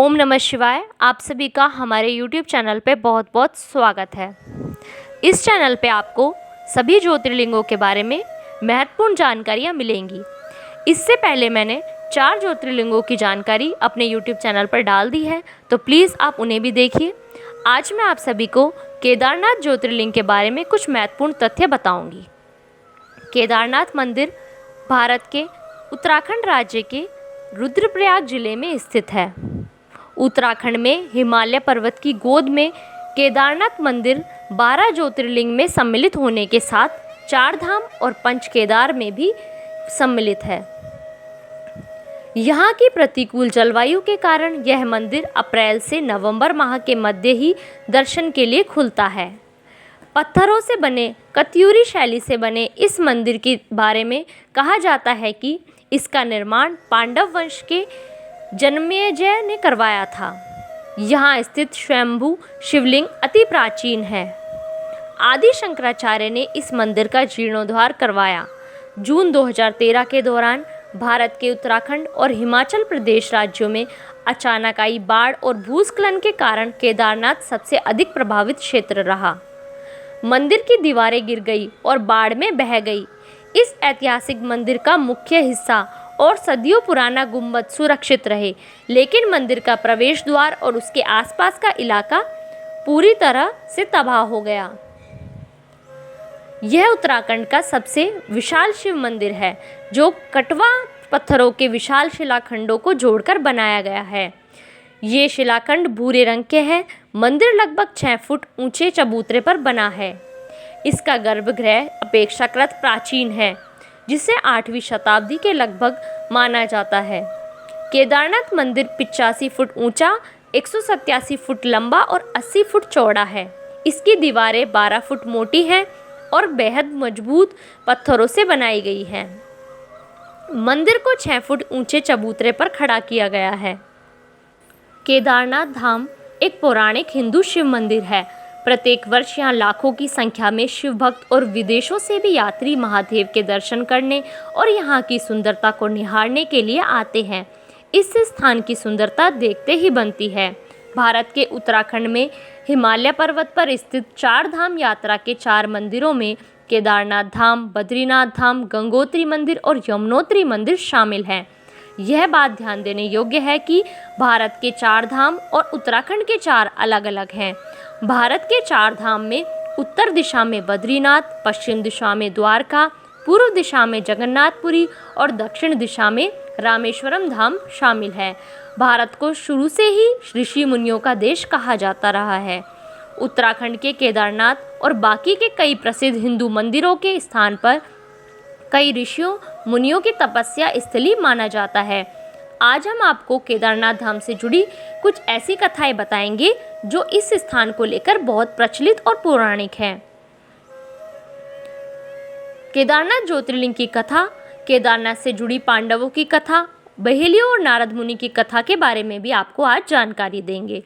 ओम नमः शिवाय। आप सभी का हमारे YouTube चैनल पे बहुत बहुत स्वागत है। इस चैनल पे आपको सभी ज्योतिर्लिंगों के बारे में महत्वपूर्ण जानकारियाँ मिलेंगी। इससे पहले मैंने 4 ज्योतिर्लिंगों की जानकारी अपने YouTube चैनल पर डाल दी है, तो प्लीज़ आप उन्हें भी देखिए। आज मैं आप सभी को केदारनाथ ज्योतिर्लिंग के बारे में कुछ महत्वपूर्ण तथ्य बताऊँगी। केदारनाथ मंदिर भारत के उत्तराखंड राज्य के रुद्रप्रयाग जिले में स्थित है। उत्तराखंड में हिमालय पर्वत की गोद में केदारनाथ मंदिर 12 ज्योतिर्लिंग में सम्मिलित होने के साथ 4 धाम और 5 केदार में भी सम्मिलित है। यहाँ की प्रतिकूल जलवायु के कारण यह मंदिर अप्रैल से नवंबर माह के मध्य ही दर्शन के लिए खुलता है। पत्थरों से बने कत्यूरी शैली से बने इस मंदिर के बारे में कहा जाता है कि इसका निर्माण पांडव वंश के जन्मेजय ने करवाया था। यहाँ स्थित स्वयंभू शिवलिंग अति प्राचीन है। आदि शंकराचार्य ने इस मंदिर का जीर्णोद्धार करवाया। जून 2013 के दौरान भारत के उत्तराखंड और हिमाचल प्रदेश राज्यों में अचानक आई बाढ़ और भूस्खलन के कारण केदारनाथ सबसे अधिक प्रभावित क्षेत्र रहा। मंदिर की दीवारें गिर गई और बाढ़ में बह गई। इस ऐतिहासिक मंदिर का मुख्य हिस्सा और सदियों पुराना गुंबद सुरक्षित रहे, लेकिन मंदिर का प्रवेश द्वार और उसके आसपास का इलाका पूरी तरह से तबाह हो गया। यह उत्तराखंड का सबसे विशाल शिव मंदिर है, जो कटवा पत्थरों के विशाल शिलाखंडों को जोड़कर बनाया गया है। ये शिलाखंड भूरे रंग के हैं। मंदिर लगभग 6 फुट ऊंचे चबूतरे पर बना है। इसका गर्भगृह अपेक्षाकृत प्राचीन है, जिसे 8वीं शताब्दी के लगभग माना जाता है। केदारनाथ मंदिर 85 फुट ऊंचा, 187 फुट लंबा और 80 फुट चौड़ा है। इसकी दीवारें 12 फुट मोटी हैं और बेहद मजबूत पत्थरों से बनाई गई हैं। मंदिर को 6 फुट ऊंचे चबूतरे पर खड़ा किया गया है। केदारनाथ धाम एक पौराणिक हिंदू शिव मंदिर है। प्रत्येक वर्ष यहाँ लाखों की संख्या में शिव भक्त और विदेशों से भी यात्री महादेव के दर्शन करने और यहाँ की सुंदरता को निहारने के लिए आते हैं। इस स्थान की सुंदरता देखते ही बनती है। भारत के उत्तराखंड में हिमालय पर्वत पर स्थित 4 धाम यात्रा के 4 मंदिरों में केदारनाथ धाम, बद्रीनाथ धाम, गंगोत्री मंदिर और यमुनोत्री मंदिर शामिल हैं। यह बात ध्यान देने योग्य है कि भारत के 4 धाम और उत्तराखंड के 4 अलग अलग हैं। भारत के 4 धाम में उत्तर दिशा में बद्रीनाथ, पश्चिम दिशा में द्वारका, पूर्व दिशा में जगन्नाथपुरी और दक्षिण दिशा में रामेश्वरम धाम शामिल है। भारत को शुरू से ही ऋषि मुनियों का देश कहा जाता रहा है। उत्तराखंड के केदारनाथ और बाकी के कई प्रसिद्ध हिंदू मंदिरों के स्थान पर कई ऋषियों मुनियों की तपस्या स्थली माना जाता है। आज हम आपको केदारनाथ धाम से जुड़ी कुछ ऐसी कथाएं बताएंगे जो इस स्थान को लेकर बहुत प्रचलित और पौराणिक हैं। केदारनाथ ज्योतिर्लिंग की कथा, केदारनाथ से जुड़ी पांडवों की कथा, बहेलियों और नारद मुनि की कथा के बारे में भी आपको आज जानकारी देंगे।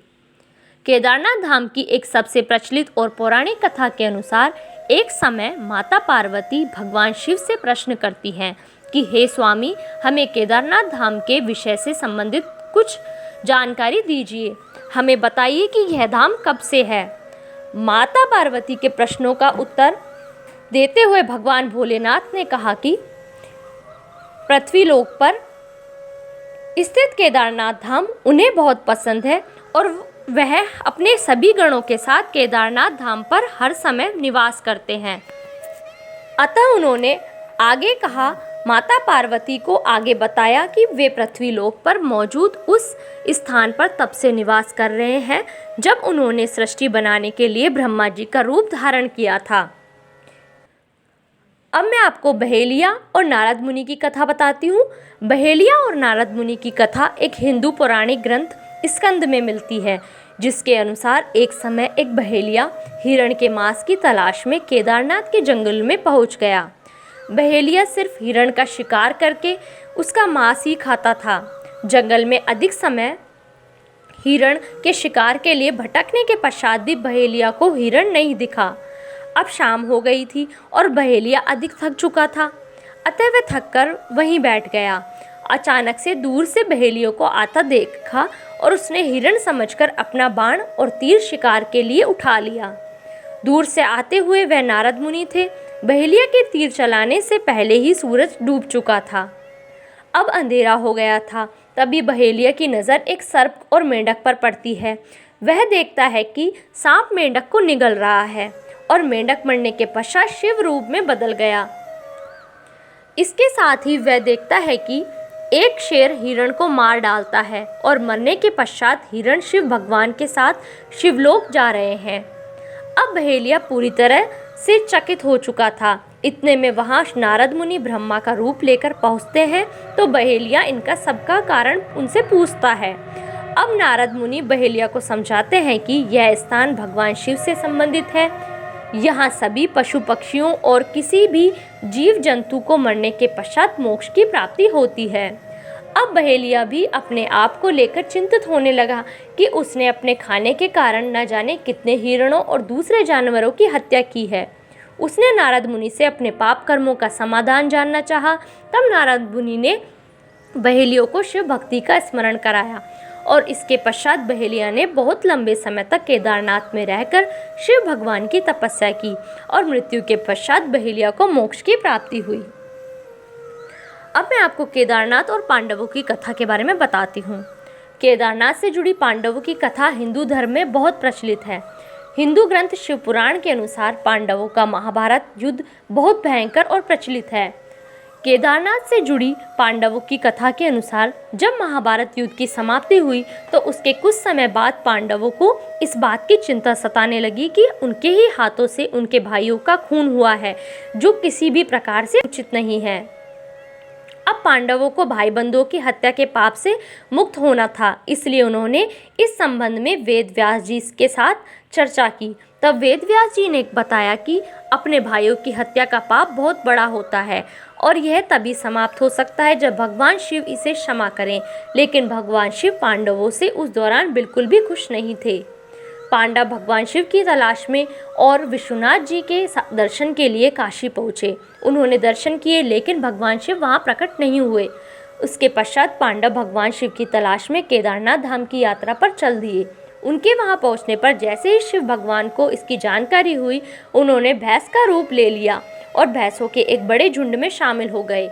केदारनाथ धाम की एक सबसे प्रचलित और पौराणिक कथा के अनुसार एक समय माता पार्वती भगवान शिव से प्रश्न करती हैं कि हे स्वामी, हमें केदारनाथ धाम के विषय से संबंधित कुछ जानकारी दीजिए। हमें बताइए कि यह धाम कब से है। माता पार्वती के प्रश्नों का उत्तर देते हुए भगवान भोलेनाथ ने कहा कि पृथ्वीलोक पर स्थित केदारनाथ धाम उन्हें बहुत पसंद है और वह अपने सभी गणों के साथ केदारनाथ धाम पर हर समय निवास करते हैं। अतः उन्होंने आगे कहा, माता पार्वती को आगे बताया कि वे पृथ्वीलोक पर मौजूद उस स्थान पर तब से निवास कर रहे हैं जब उन्होंने सृष्टि बनाने के लिए ब्रह्मा जी का रूप धारण किया था। अब मैं आपको बहेलिया और नारद मुनि की कथा बताती हूँ। बहेलिया और नारद मुनि की कथा एक हिंदू पौराणिक ग्रंथ स्कंद में मिलती है, जिसके अनुसार एक समय एक बहेलिया हिरण के मांस की तलाश में केदारनाथ के जंगल में पहुंच गया। बहेलिया सिर्फ हिरण का शिकार करके उसका मांस ही खाता था। जंगल में अधिक समय हिरण के शिकार के लिए भटकने के पश्चात भी बहेलिया को हिरण नहीं दिखा। अब शाम हो गई थी और बहेलिया अधिक थक चुका था, अतः वह थककर वहीं बैठ गया अचानक से दूर से बहेलियों को आता देखा और उसने हिरण समझकर अपना बाण और तीर शिकार के लिए उठा लिया। दूर से आते हुए वह नारद मुनि थे। बहेलिया के तीर चलाने से पहले ही सूरज डूब चुका था। अब अंधेरा हो गया था। तभी बहेलिया की नज़र एक सर्प और मेंढक पर पड़ती है। वह देखता है कि सांप मेंढक को निगल रहा है और मेंढक मरने के पश्चात शिव रूप में बदल गया। इसके साथ ही वह देखता है कि एक शेर हिरण को मार डालता है और मरने के पश्चात हिरण शिव भगवान के साथ शिवलोक जा रहे हैं। अब बहेलिया पूरी तरह से चकित हो चुका था। इतने में वहाँ नारद मुनि ब्रह्मा का रूप लेकर पहुँचते हैं तो बहेलिया इनका सबका कारण उनसे पूछता है। अब नारद मुनि बहेलिया को समझाते हैं कि यह स्थान भगवान शिव से संबंधित है। यहाँ सभी पशु पक्षियों और किसी भी जीव जंतु को मरने के पश्चात मोक्ष की प्राप्ति होती है। अब बहेलिया भी अपने आप को लेकर चिंतित होने लगा कि उसने अपने खाने के कारण न जाने कितने हिरणों और दूसरे जानवरों की हत्या की है। उसने नारद मुनि से अपने पाप कर्मों का समाधान जानना चाहा। तब नारद मुनि ने बहेलियों को शिव भक्ति का स्मरण कराया और इसके पश्चात बहेलिया ने बहुत लंबे समय तक केदारनाथ में रहकर शिव भगवान की तपस्या की और मृत्यु के पश्चात बहेलिया को मोक्ष की प्राप्ति हुई। अब मैं आपको केदारनाथ और पांडवों की कथा के बारे में बताती हूँ। केदारनाथ से जुड़ी पांडवों की कथा हिंदू धर्म में बहुत प्रचलित है। हिंदू ग्रंथ शिव पुराण के अनुसार पांडवों का महाभारत युद्ध बहुत भयंकर और प्रचलित है। केदारनाथ से जुड़ी पांडवों की कथा के अनुसार जब महाभारत युद्ध की समाप्ति हुई तो उसके कुछ समय बाद पांडवों को इस बात की चिंता सताने लगी कि उनके ही हाथों से उनके भाइयों का खून हुआ है, जो किसी भी प्रकार से उचित नहीं है। अब पांडवों को भाई बंधुओं की हत्या के पाप से मुक्त होना था, इसलिए उन्होंने इस संबंध में वेद व्यास जी के साथ चर्चा की। तब वेद व्यास जी ने बताया कि अपने भाइयों की हत्या का पाप बहुत बड़ा होता है और यह तभी समाप्त हो सकता है जब भगवान शिव इसे क्षमा करें। लेकिन भगवान शिव पांडवों से उस दौरान बिल्कुल भी खुश नहीं थे। पांडव भगवान शिव की तलाश में और विश्वनाथ जी के दर्शन के लिए काशी पहुँचे। उन्होंने दर्शन किए लेकिन भगवान शिव वहाँ प्रकट नहीं हुए। उसके पश्चात पांडव भगवान शिव की तलाश में केदारनाथ धाम की यात्रा पर चल दिए। उनके वहाँ पहुँचने पर जैसे ही शिव भगवान को इसकी जानकारी हुई, उन्होंने भैंस का रूप ले लिया और भैंसों के एक बड़े झुंड में शामिल हो गए।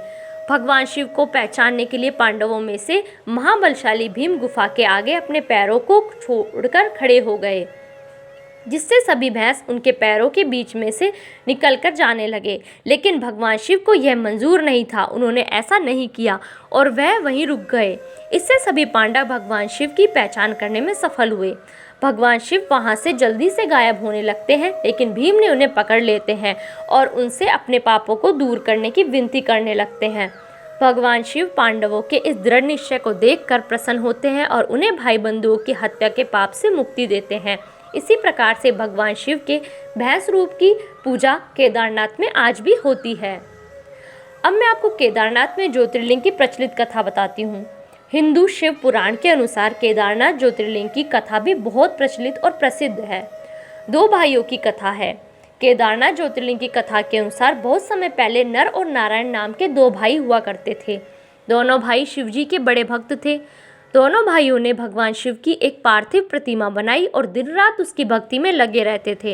भगवान शिव को पहचानने के लिए पांडवों में से महाबलशाली भीम गुफा के आगे अपने पैरों को छोड़कर खड़े हो गए, जिससे सभी भैंस उनके पैरों के बीच में से निकलकर जाने लगे। लेकिन भगवान शिव को यह मंजूर नहीं था। उन्होंने ऐसा नहीं किया और वह वहीं रुक गए। इससे सभी पांडव भगवान शिव की पहचान करने में सफल हुए। भगवान शिव वहां से जल्दी से गायब होने लगते हैं, लेकिन भीम ने उन्हें पकड़ लेते हैं और उनसे अपने पापों को दूर करने की विनती करने लगते हैं। भगवान शिव पांडवों के इस दृढ़ निश्चय को देखकर प्रसन्न होते हैं और उन्हें भाई बंधुओं की हत्या के पाप से मुक्ति देते हैं। इसी प्रकार से भगवान शिव के भैंस रूप की पूजा केदारनाथ में आज भी होती है। अब मैं आपको केदारनाथ में ज्योतिर्लिंग की प्रचलित कथा बताती हूँ। हिंदू शिव पुराण के अनुसार केदारनाथ ज्योतिर्लिंग की कथा भी बहुत प्रचलित और प्रसिद्ध है। दो भाइयों की कथा है। केदारनाथ ज्योतिर्लिंग की कथा के अनुसार बहुत समय पहले नर और नारायण नाम के दो भाई हुआ करते थे। दोनों भाई शिव जी के बड़े भक्त थे। दोनों भाइयों ने भगवान शिव की एक पार्थिव प्रतिमा बनाई और दिन रात उसकी भक्ति में लगे रहते थे।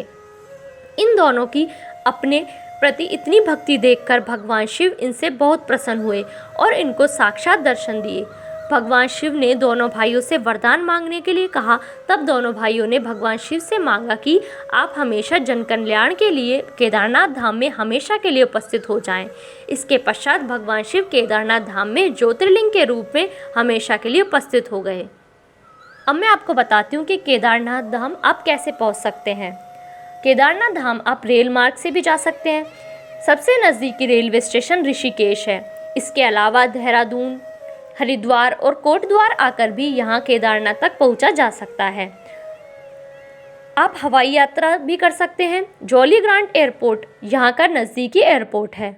इन दोनों की अपने प्रति इतनी भक्ति देखकर भगवान शिव इनसे बहुत प्रसन्न हुए और इनको साक्षात दर्शन दिए। भगवान शिव ने दोनों भाइयों से वरदान मांगने के लिए कहा। तब दोनों भाइयों ने भगवान शिव से मांगा कि आप हमेशा जन कल्याण के लिए केदारनाथ धाम में हमेशा के लिए उपस्थित हो जाएं। इसके पश्चात भगवान शिव केदारनाथ धाम में ज्योतिर्लिंग के रूप में हमेशा के लिए उपस्थित हो गए। अब मैं आपको बताती हूँ कि केदारनाथ धाम आप कैसे पहुँच सकते हैं। केदारनाथ धाम आप रेल मार्ग से भी जा सकते हैं। सबसे नज़दीकी रेलवे स्टेशन ऋषिकेश है। इसके अलावा देहरादून, हरिद्वार और कोटद्वार आकर भी यहाँ केदारनाथ तक पहुँचा जा सकता है। आप हवाई यात्रा भी कर सकते हैं। जॉली ग्रांट एयरपोर्ट यहाँ का नज़दीकी एयरपोर्ट है।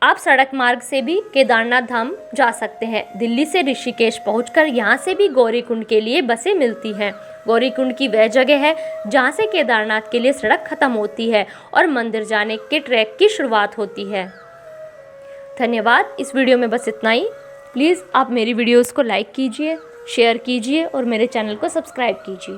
आप सड़क मार्ग से भी केदारनाथ धाम जा सकते हैं। दिल्ली से ऋषिकेश पहुंचकर यहाँ से भी गौरीकुंड के लिए बसें मिलती हैं। गौरीकुंड की वह जगह है जहाँ से केदारनाथ के लिए सड़क खत्म होती है और मंदिर जाने के ट्रैक की शुरुआत होती है। धन्यवाद। इस वीडियो में बस इतना ही। प्लीज़ आप मेरी वीडियोज़ को लाइक कीजिए, शेयर कीजिए और मेरे चैनल को सब्सक्राइब कीजिए।